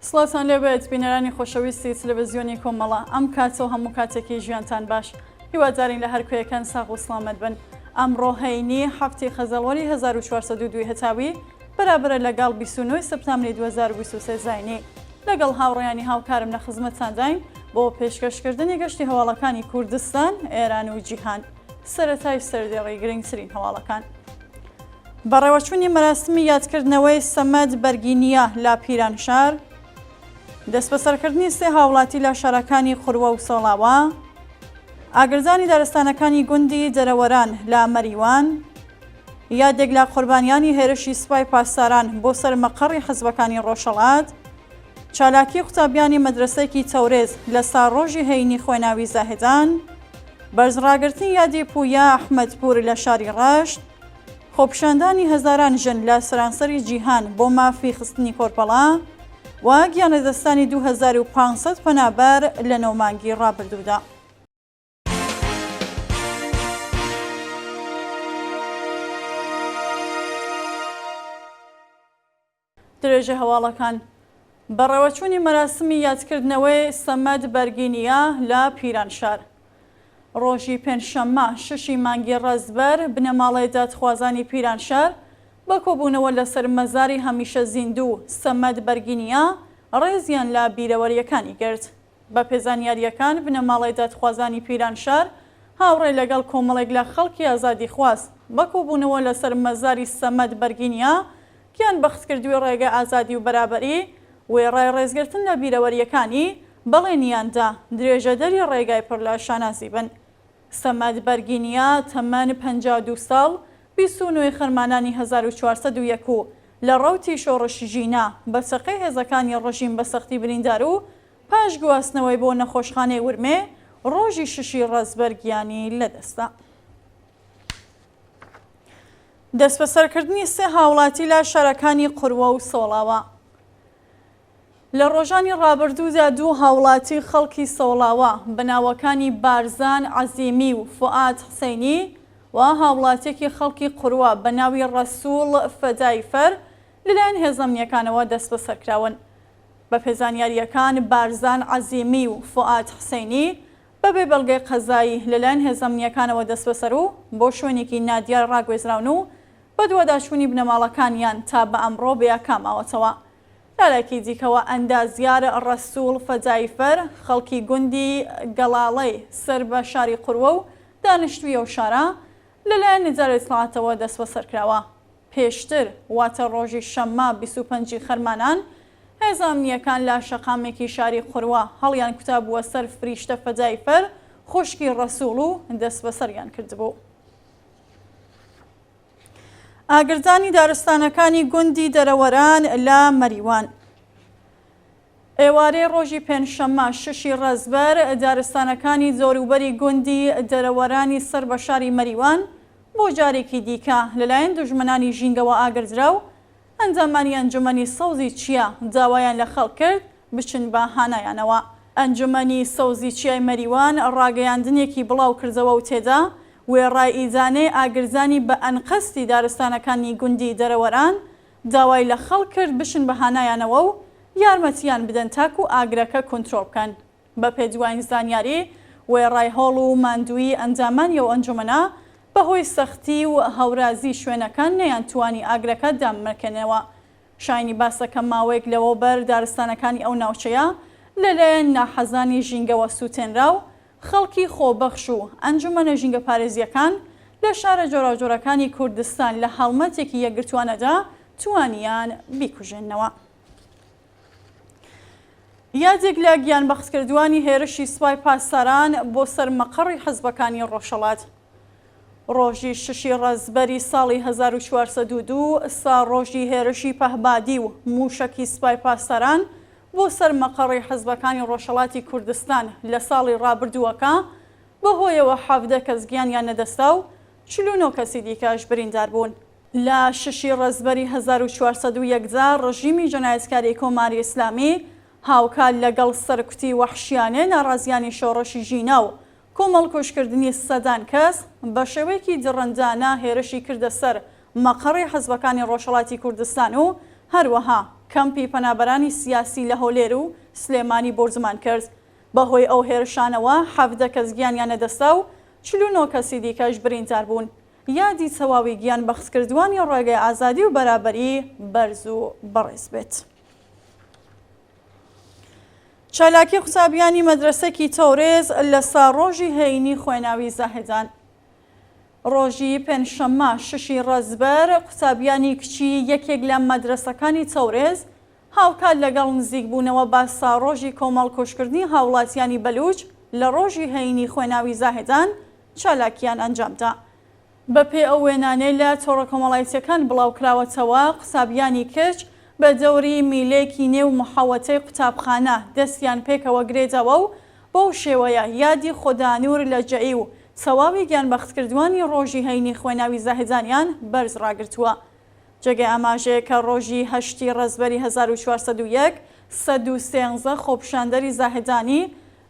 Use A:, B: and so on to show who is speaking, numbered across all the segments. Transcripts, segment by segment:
A: سڵاتان لێبێت بینەرانی خۆشەویستی تەلەڤیزیۆنی کۆمەڵە ئەم کاتەوە هەموو کاتێکی ژیانتان باش هیوادارین لە هەر کوێیەکان ساغ و سڵامەت بن. ئەمڕۆ هەینی هەفتی خەزەڵوەری 1402 هەتاوی بەرابرە لەگەڵ 29 سەپتامبری 2023 زاینی لەگەڵ هاوڕێیانی هاوکارم لە خزمەتتانداین بۆ پێشکەشکردنی گەشتی هەواڵەکانی کوردستان، ئێران و جیهان. سەرەتای سەردێڕی گرنگترین هەواڵەکان. بەڕێوەچوونی مەراسمی یادکردنەوەی سەمەد بەرگینیە لە پیرانشار، دەست بەسەرکردنی سێ هاوڵاتی لە شارەکانی قوروە و سۆڵاوە، ئاگرزانی دارستانەکانی گوندی دەرەوەران لە مەریوان، یادێک لە قوربانیانی هێرشی سوپای پاسداران بۆ سەر مەقەڕی حزبەکانی ڕۆژهەڵات، چالاکی قوتابیانی مەدرسەیەکی تەورێز لە ساڕۆژی هەینی خۆیناوی زاهدان، بەرزڕاگرتنی یادی پویا ئەحمەدپور لە شاری ڕەشت، خۆپیشاندانی هەزاران ژن لە سەرانسەری جیهان بۆ مافی خستنی کۆرپەڵا و گیانەدەستانی 2500 پەنابەر لە نەومانگی ڕابردوودا. درێژە هەواڵەکان. بەڕێوەچوونی مەراسمی یادکردنەوەی سەمەد بەرگینیە لە پیرانشار، ڕۆژی پێنجشەممە 6 مانگی ڕەزبەر بنەماڵەی دادخوازانی پیرانشار بە کۆبوونەوە لەسەر مەزاری هەمیشە زیندوو سەمەد بەرگینیە ڕێزیان لە بیرەوەریەکانی گرت. بە پێزانیاریەکان بنەماڵەی دادخوازانی پیرانشار هاوڕێ لەگەڵ کۆمەڵێک لە خەڵکی ئازادی خواست بە کۆبوونەوە لەسەر مەزاری سەمەد بەرگینیە گیان بەختکردووی ڕێگە ئازادی و بەرابەری وێڕای ڕێزگرتن لە بیرەوەریەکانی بەڵێنیاندا درێژەدەری ڕێگای پڕ لە شانازی بن. سەمەد بەرگینیە تەمەن 52 ساڵ 29 خەرمانانی 1401 و لە ڕەوتی شۆڕشی ژینە بە چەقەی هێزەکانی ڕژیم بە سەختی بریندار و پاش گواستنەوەی بۆ نەخۆشخانەی ورمێ ڕۆژی 6 ڕەزبەر گیانی لەدەستا. دەست بەسەرکردنی سێ هاوڵاتی لە شارەکانی قوروە و سۆڵاوە. لە ڕۆژانی ڕابردوودا دوو هاوڵاتی خەڵکی سۆڵاوە بەناوەکانی بارزان عەزیمی و فوئاد حسەینی و هاوڵاتێکی خەڵکی قوروە بە ناوی ڕەسوڵ فەدایفەر لەلایەن هێزەمنیەکانەوە دەست بەسەرکراون. بە پێزانیاریەکان بارزان عەزیمی و فوئاد حسەینی بەبێ بەڵگەی قەزایی لەلایەن هێزەمنیەکانەوە دەست بەسەر و بۆ شوێنێکی نادیار ڕاگوێزراون و بە دووەداچوونی بنەماڵەکانیان تا بە ئەمڕۆ بەیەکاماوەتەوە. لەلایەکی دیکەوە ئەندازیار ڕەسوڵ فەدایفەر خەڵکی گوندی گەڵاڵەی سەر بە شاری قوروە و دانیشتوویە و شارە لەلایەن نزارەتی دەسەڵاتەوە دەست بەسەرکراوە. پێشتر واتە ڕۆژی شەممە 25 خەرمانان هێزەمنیەکان لە شەقامێکی شاری قوروە هەڵیان کوتابووە سەر فریشتە فەدایفەر خوشکی ڕەسوڵ و دەست بەسەریان کردبوو. ئاگردانی دارستانەکانی گوندی دەرەوەران لە مەریوان، ئێوارەی ڕۆژی پێنجشەممە 6 ڕەزبەر دارستانەکانی زۆروبەری گوندی دەرەوەرانی سەر بە شاری مەریوان بۆ جارێکی دیکە لەلایەن دوژمنانی ژینگەوە ئاگرزرا و ئەنجامانی ئەنجومەنی سەوزی چیە داوایان لە خەڵک کرد بچن بە هانایانەوە. ئەنجومەنی سەوزی چیای مەریوان ڕاگەیاندنێکی بڵاو کردەوە و تێدا وێڕای ئیزانەی ئاگرزانی بە ئەنقەستی دارستانەکانی گوندی دەرەوەران داوای لە خەڵک کرد بشن بە هانایانەوە و یارمەتیان بدەن تاکو ئاگرەکە کۆنترۆڵ بکەن. بە پێدوانی زانیاری وێڕای هەوڵ و ماندووی ئەنجامانی ئەو ئەنجومەنە بەهۆی سەختی و هەورازی شوێنەکان نەیانتوانی ئاگرەکە دامەکەنەوە. شاینی باسەکە ماوەیەک لەوە بەر دارستانەکانی ئەو ناوچەیە لەلایەن ناحەزانی ژینگەوە سووتێنرا و خەڵکی خۆبەخش و ئەنجومەنە ژینگە پارێزیەکان لە شارە جۆراوجۆرەکانی کوردستان لە هەڵمەتێکی یەکگرتوانەدا توانیان بیکوژێنەوە. یادێک لە گیان بەختکردوانی هێرشی سوپای پاسداران بۆ سەر مەقەڕی حزبەکانی ڕۆژهەڵات، ڕۆژی 6 ڕەزبەری ساڵی 1402 ڕۆژی هێرشی پەهبادی و موشکی سوپای پاسداران بۆ سەر مەقەڕی حزبەکانی ڕۆژهەڵاتی کوردستان لە ساڵی ڕابردووەکە بەهۆیەوە 17 کەس گیانیان نەدەستا و 49 کەسی دیکەش بریندار بوون. لە 6 ڕەزبەری 1401 ڕژیمی جەنایەتکاری کۆماری ئیسلامی هاوکات لەگەڵ سەرکوتی وەحشیانە ناڕازیانی شۆڕشی ژینە و کۆمەڵ کۆشکردنی سەدان کەس بە شێوەیەکی دڕندانە هێرشی کردە سەر مەقەڕی حزبەکانی ڕۆژهەڵاتی کوردستان و هەروەها کەمپی پەنابەرانی سیاسی لە هەولێر و سلێمانی بۆرزمان کرد. بەهۆی ئەو هێرشانەوە 17 کەس گیانیان نەدەستا و 49 کەسی دیکەش بریندار بوون. یادی تەواوی گیان بەخسکردوانی ڕێگەی ئازادی و بەرابەری بەرز و بەڕێز بێت. چالاکی قوتابیانی مەدرسەکی تەورێز لە ساڕۆژی هەینی خوێناوی زاهدان. ڕۆژی پێنجشەممە 6 ڕەزبەر قوتابیانی کچی یەکێک لە مەدرسەکانی تەورێز هاوکات لەگەڵ نزیکبوونەوە بە ساڕۆژی کۆمەڵ کۆشکردنی هاوڵاتیانی بەلوچ لە ڕۆژی هەینی خوێناوی زاهدان چالاکیان ئەنجامدا. بەپێ ئەو وێنانەی لە تۆڕە کۆمەڵایەتیەکان بڵاوکراوەتەوە قوتابیانی کچ بە دەوری میلێکی نێو محەوەتەی قوتابخانە دەستیان پێکەوە گرێدەوە و بەو شێوەیە یادی خۆدانور لە جەئی و سەواوی گیانبەختکردوانی ڕۆژی هەینی خوێناوی زاهدانیان بەرز ڕاگرتووە. جێگەی ئاماژەیە کە ڕۆژی 8 ڕەزبەری 1401 113 خۆپیشاندەری زاهدانی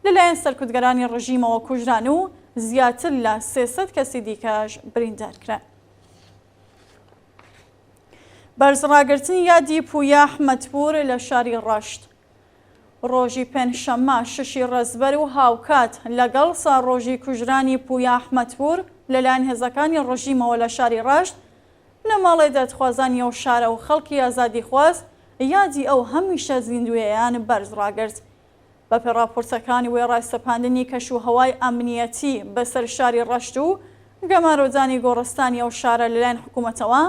A: لەلایەن سەرکوتگەرانی ڕژیمەوە کوژران و زیاتر لە 300 کەسی دیکەش بریندارکران. بەرزڕاگرتنی یادی پویا ئەحمەدپور لە شاری ڕەشت. ڕۆژی پێنجشەممە 6 ڕەزبەر و هاوکات لەگەڵ ساڕۆژی کوژرانی پویا ئەحمەدپور لەلایەن هێزەکانی ڕژیمەوە لە شاری ڕەشت نەماڵێ دادخوازانی ئەو شارە و خەڵکی ئازادی خواست یادی ئەو هەمیشە زیندوێیان بەرزڕاگرت. بەپێ راپۆرتەکانی وێ ڕایسەپاندنی کەشوهەوای ئەمنیەتی بەسەر شاری ڕەشت و گەمارۆدانی گۆڕستانی ئەو شارە لەلایەن حکوومەتەوە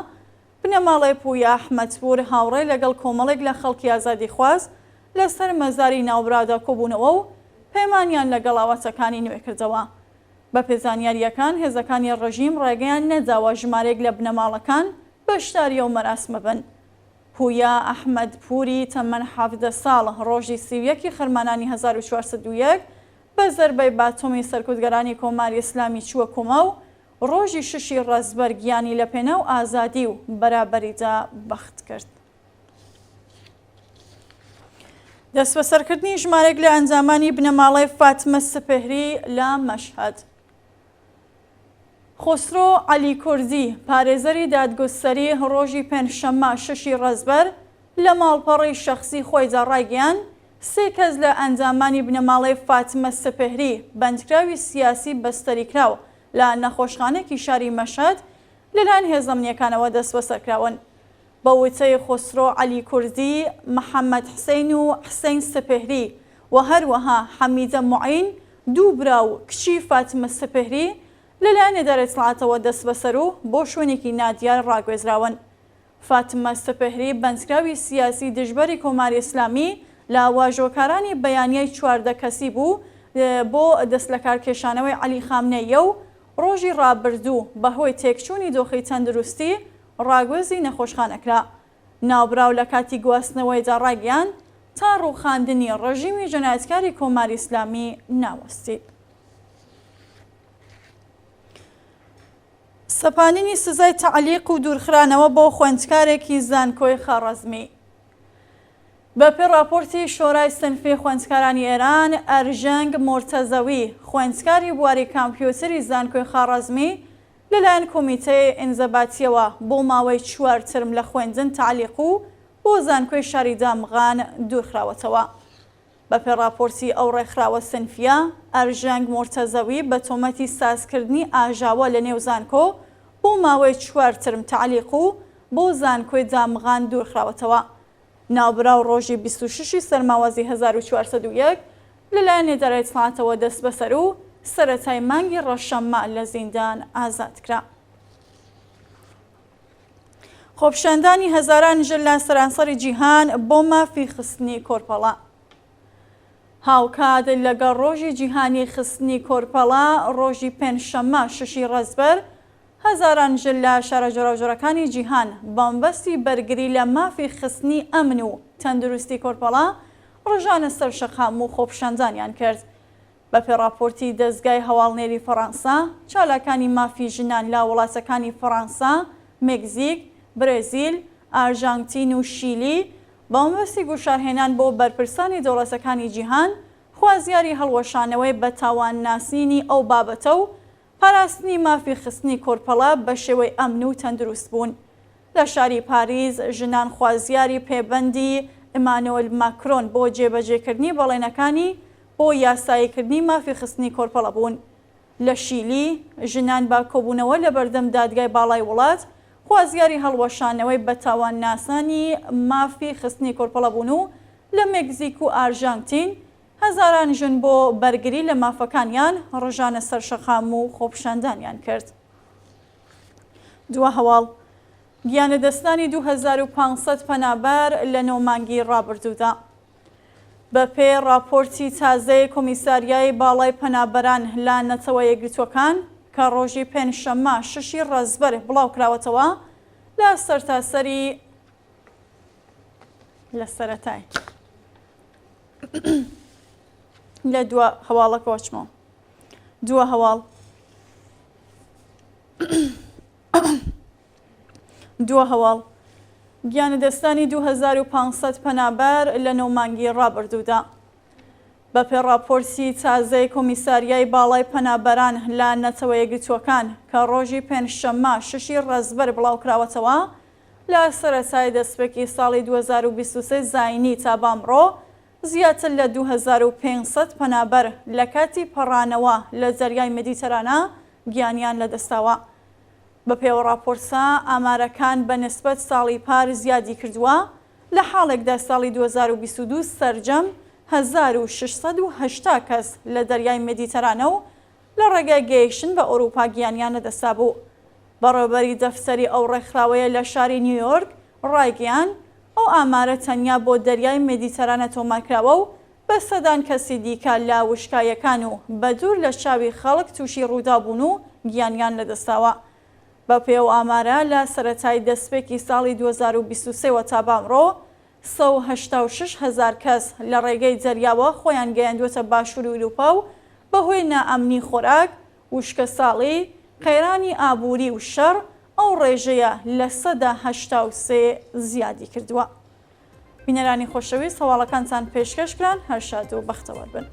A: بنەماڵێ پویا ئەحمەدپور هاوڕێ لەگەڵ کۆمەڵێک لە خەڵکی ئازادی خواست لەسەر مەزاری ناوبرادا کۆبوونەوە و پەیمانیان لەگەڵ ئاواتەکانی نوێ کردەوە. بە پێزانیاریەکان هێزەکانی ڕژیم ڕێگەیان نەداوە ژمارێک لە بنەماڵەکان بەشداری ئەو مەراسمە بن. پویا ئەحمەدپوری تەمەن 17 ساڵ ڕۆژی 31 خەرمانانی 1401 بە زەربەی باتۆمی سەرکوتگەرانی کۆماری ئیسلامی چووە کۆمە و ڕۆژی 6 ڕەزبەر گیانی لە پێناو ئازادی و بەرابەریدا بەخت کرد. دەست بەسەرکردنی ژمارێک لە ئەنجامانی بنەماڵەی فاتمە سپێهری لە مەشهەد. خۆسرۆ عەلی کوردی پارێزەری دادگستەری ڕۆژی پێنجشەممە 6 ڕەزبەر لە ماڵپەڕی شەخسی خۆیدا ڕایگەیاند 3 کەس لە ئەنجامانی بنەماڵەی فاتمە سپێهری بەندکراوی سیاسی بەستەریکراو لە نەخۆشخانەیەکی شاری مەشهەد لەلایەن هێزە ئەمنیەکانەوە دەست بەسەرکراون. بە وتەی خۆسرۆ عەلی کوردی محەممەد حسەین و حسەین سپێهری و هەروەها حەمیدە موعین دوو برا و کچی فاتمە سپێهری لەلایەن ئیدارەی دەسەڵاتەوە دەست بەسەر و بۆ شوێنێکی نادیار ڕاگوێزراون. فاتمە سپێهری بەندکراوی سیاسی دژبەری کۆماری ئیسلامی لە واژۆکارانی بەیانیەی 14 کەسی بوو بۆ دەست لە کارکێشانەوەی عەلی خامنەییە و ڕۆژی ڕابردوو بەهۆی تێکچوونی دۆخی تەندروستی ڕاگوێزی نەخۆشخانەکرا. ناوبراو لە کاتی گواستنەوەیدا ڕاگەیاند تا ڕووخاندنی ڕژیمی جەنایەتکاری کۆماری ئیسلامی ناوەستی. سەپاندنی سزای تەعلیق و دوورخرانەوە بۆ خوێندکارێکی زانکۆی خەڕەزمی. بەپێ راپۆرتی شۆرای سنفی خوێندکارانی ئێران ئەرژەنگ مۆرتەزەوی خوێندکاری بواری کامپیۆتەری زانکۆی خەڕەزمی لەلایەن کۆمیتەی ئینزەباتیەوە بۆ ماوەی 4 ترم لە خوێندن تەعلیق و بۆ زانکۆی شاری دامغان دوورخراوەتەوە. بەپێ راپۆرتی ئەو ڕێکخراوە سنفیە ئەرژەنگ مۆرتەزەوی بە تۆمەتی سازکردنی ئاژاوە لە نێو زانکۆ بۆ ماوەی 4 ترم تەعلیق و بۆ زانکۆی دامغان دوورخراوەتەوە. ناوبراو ڕۆژی 26 سەرماوەزی 1401 لەلایەن ئیدارەی دەسەڵاتەوە دەست بەسەر و سەرەتای مانگی ڕەشەممە لە زیندان ئازادکرا. خۆپیشاندانی هەزاران ژن لە سەرانسەری جیهان بۆ مافی خستنی کۆرپەڵە. هاوکات لەگەڵ ڕۆژی جیهانی خستنی کۆرپەڵە ڕۆژی پێنجشەممە 6 ڕەزبەر هەزاران ژن لە شارە جۆراوجۆرەکانی جیهان بەمبەستی بەرگری لە مافی خستنی ئەمن و تەندروستی کۆرپەڵە ڕژانە سەر شەقام و خۆپیشاندانیان کرد. بەپێ راپۆرتی دەستگای هەواڵنێری فەڕەنسا چالاکانی مافی ژنان لە وڵاتەکانی فەڕەنسا، مێکزیک، برێزیل، ئارژانتین و شیلی بەمبەستی گوشارهێنان بۆ بەرپرسانی دەوڵەتەکانی جیهان خوازیاری هەڵوەشانەوەی بە تاوان ناسینی ئەو بابەتە و پاراستنی مافی خستنی کۆرپەڵە بە شێوەی ئەمن و تەندروست بوون. لە شاری پاریس ژنان خوازیاری پەیوەندی ئیمانوئێل ماکرۆن بۆ جێبەجێکردنی بەڵێنەکانی بۆ یاساییکردنی مافی خستنی کۆرپەڵە بوون. لە شیلی ژنان با کۆبوونەوە لە بەردەم دادگای باڵای وڵات خوازیاری هەڵوەشانەوەی بە تاوان ناسانی مافی خستنی کۆرپەڵە بوون و لە مێکزیک و ئارژانتین هەزاران ژن بۆ بەرگری لە مافەکانیان ڕژانە سەرشەقام و خۆپشاندانیان کرد. دووە هەواڵ گیانەدەستانی 2500 پەنابەر لە 9 مانگی ڕابردوودا. بە پێی راپۆرتی تازەی کۆمیساریای باڵای پەنابەران لە نەتەوە یەکگرتووەکان کە ڕۆژی پێنجشەممە 6 ڕەزبەر بڵاوکراوەتەوە لە سەرتاسەری لە سەرەتای لە دووە هەواڵەکە وچمەوە. دووە هەواڵ دووە هەواڵ گیانەدەستانی 2500 پەنابەر لە 9 مانگی ڕابردوودا. بە پێی راپۆرتی تازەی کۆمیساریای باڵای پەنابەران لە نەتەوە یەکگرتووەکان کە ڕۆژی پێنجشەممە 6 ڕەزبەر بڵاوکراوەتەوە لە سەرەتای دەستپێکی ساڵی 2023 زاینی تا بامڕۆ زیاتر لە 2500 پەنابەر لە کاتی پەڕانەوە لە زەریای مدیتەرانە گیانیان لەدەستاوە. بە پێوە راپۆرتە ئامارەکان بە نسبەت ساڵی پار زیادی کردووە لە حاڵێکدا ساڵی 2022 سەرجەم 1680 کەس لە دەریای مدیتەرانە و لە ڕێگای گەیشتن بە ئەوروپا گیانیان لەدەستا بوو. بەڕێوەبەری دەفتەری ئەو ڕێکخراوەیە لە شاری نیویۆرک ڕایگەیان ئەو ئامارە تەنیا بۆ دەریای مدیتەرانە تۆمارکراوە و بە سەدان کەسی دیکە لە وشکایەکان و بە دوور لە چاوی خەڵک تووشی ڕوودابوون و گیانیان لەدەستاوە. بە پێو ئامارە لە سەرەتای دەستپێکی ساڵی 2023 تا بامڕۆ 186,000 کەس لە ڕێگەی جەریاوە خۆیان گەیاندوێتە باشووری ئەوروپا و بەهۆی نائەمنی خۆراک، وشکە ساڵی، قەیرانی ئابووری و شەڕ ئەو ڕێژەیە لە 183 زیادی کردووە. بینەرانی خۆشەویست هەواڵەکانتان پێشکەشکران هەر شاد و بەختەوەر بن.